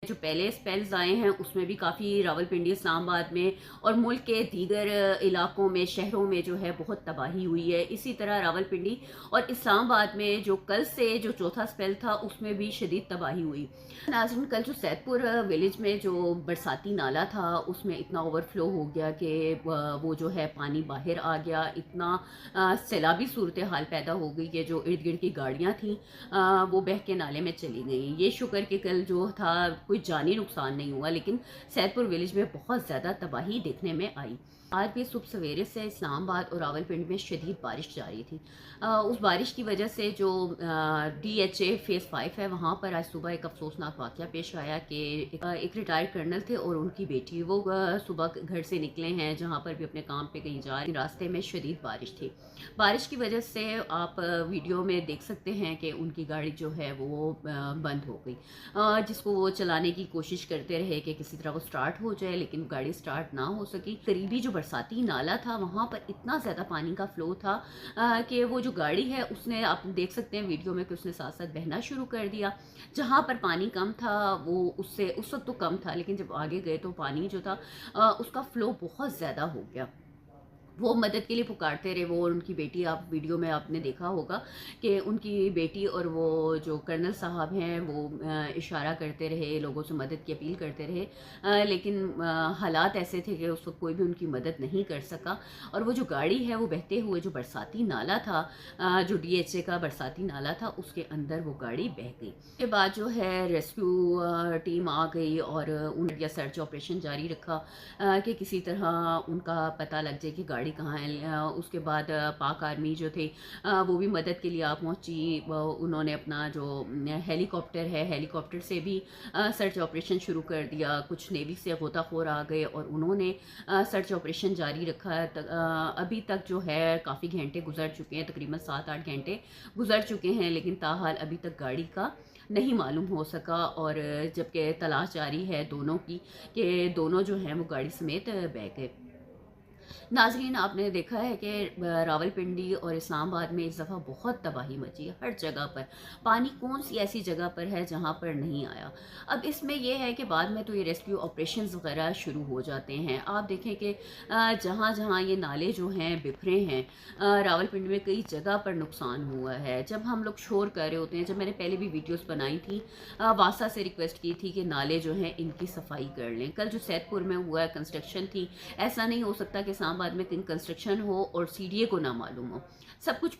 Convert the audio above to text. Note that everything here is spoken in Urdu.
جو پہلے اسپیلز آئے ہیں اس میں بھی کافی راولپنڈی، اسلام آباد میں اور ملک کے دیگر علاقوں میں، شہروں میں جو ہے بہت تباہی ہوئی ہے۔ اسی طرح راولپنڈی اور اسلام آباد میں جو کل سے جو چوتھا اسپیل تھا اس میں بھی شدید تباہی ہوئی۔ ناظرین، کل جو سید پور ویلیج میں جو برساتی نالا تھا اس میں اتنا اوور فلو ہو گیا کہ وہ جو ہے پانی باہر آ گیا، اتنا سیلابی صورتحال پیدا ہو گئی کہ جو ارد گرد کی گاڑیاں تھیں وہ بہہ کے نالے میں چلی گئیں۔ یہ شکر کہ کل جو تھا کوئی جانی نقصان نہیں ہوا، لیکن سید پور ویلیج میں بہت زیادہ تباہی دیکھنے میں آئی۔ آج بھی صبح سویرے سے اسلام آباد اور راولپنڈی میں شدید بارش جاری تھی۔ اس بارش کی وجہ سے جو ڈی ایچ اے فیز 5 ہے وہاں پر آج صبح ایک افسوسناک واقعہ پیش آیا کہ ایک ریٹائرڈ کرنل تھے اور ان کی بیٹی، وہ صبح گھر سے نکلے ہیں جہاں پر بھی اپنے کام پہ کہیں جا رہے، راستے میں شدید بارش تھی۔ بارش کی وجہ سے آپ ویڈیو میں دیکھ سکتے ہیں کہ ان کی گاڑی جو ہے وہ بند ہو گئی، جس کو وہ چلانے کی کوشش کرتے رہے کہ کسی طرح وہ سٹارٹ ہو جائے، لیکن گاڑی سٹارٹ نہ ہو سکی۔ قریبی جو برساتی نالا تھا وہاں پر اتنا زیادہ پانی کا فلو تھا کہ وہ جو گاڑی ہے اس نے، آپ دیکھ سکتے ہیں ویڈیو میں کہ اس نے ساتھ ساتھ بہنا شروع کر دیا۔ جہاں پر پانی کم تھا وہ اس وقت تو کم تھا، لیکن جب آگے گئے تو پانی جو تھا اس کا فلو بہت زیادہ ہو گیا۔ وہ مدد کے لیے پکارتے رہے، وہ اور ان کی بیٹی، آپ ویڈیو میں آپ نے دیکھا ہوگا کہ ان کی بیٹی اور وہ جو کرنل صاحب ہیں وہ اشارہ کرتے رہے، لوگوں سے مدد کی اپیل کرتے رہے، لیکن حالات ایسے تھے کہ اس وقت کوئی بھی ان کی مدد نہیں کر سکا، اور وہ جو گاڑی ہے وہ بہتے ہوئے جو برساتی نالا تھا، جو ڈی ایچ اے کا برساتی نالا تھا، اس کے اندر وہ گاڑی بہہ گئی۔ اس کے بعد جو ہے ریسکیو ٹیم آ گئی اور انہوں نے سرچ آپریشن جاری رکھا کہ کسی طرح ان کا پتہ لگ جائے کہ گاڑی کہاں ہے۔ اس کے بعد پاک آرمی جو تھے وہ بھی مدد کے لیے آپ پہنچی، انہوں نے اپنا جو ہیلی کاپٹر ہے، ہیلی کاپٹر سے بھی سرچ آپریشن شروع کر دیا۔ کچھ نیوی سے غوطہ خور آ گئے اور انہوں نے سرچ آپریشن جاری رکھا۔ ابھی تک جو ہے کافی گھنٹے گزر چکے ہیں، تقریباً 7-8 گھنٹے گزر چکے ہیں، لیکن تاحال ابھی تک گاڑی کا نہیں معلوم ہو سکا، اور جبکہ تلاش جاری ہے دونوں کی کہ دونوں جو ہیں وہ گاڑی سمیت بہہ گئے۔ ناظرین، آپ نے دیکھا ہے کہ راولپنڈی اور اسلام آباد میں اس دفعہ بہت تباہی مچی ہے، ہر جگہ پر پانی کون سی ایسی جگہ پر ہے جہاں پر نہیں آیا۔ اب اس میں یہ ہے کہ بعد میں تو یہ ریسکیو آپریشنز وغیرہ شروع ہو جاتے ہیں۔ آپ دیکھیں کہ جہاں جہاں یہ نالے جو ہیں بکھرے ہیں، راولپنڈی میں کئی جگہ پر نقصان ہوا ہے۔ جب ہم لوگ شور کر رہے ہوتے ہیں، جب میں نے پہلے بھی ویڈیوز بنائی تھی، واسا سے ریکویسٹ کی تھی کہ نالے جو ہیں ان کی صفائی کر لیں۔ کل جو سید پور میں ہوا ہے، کنسٹرکشن تھی، ایسا نہیں ہو سکتا کہ اسلام آباد میں کہیں کنسٹرکشن ہو اور سی ڈی اے کو نہ معلوم ہو۔ سب کچھ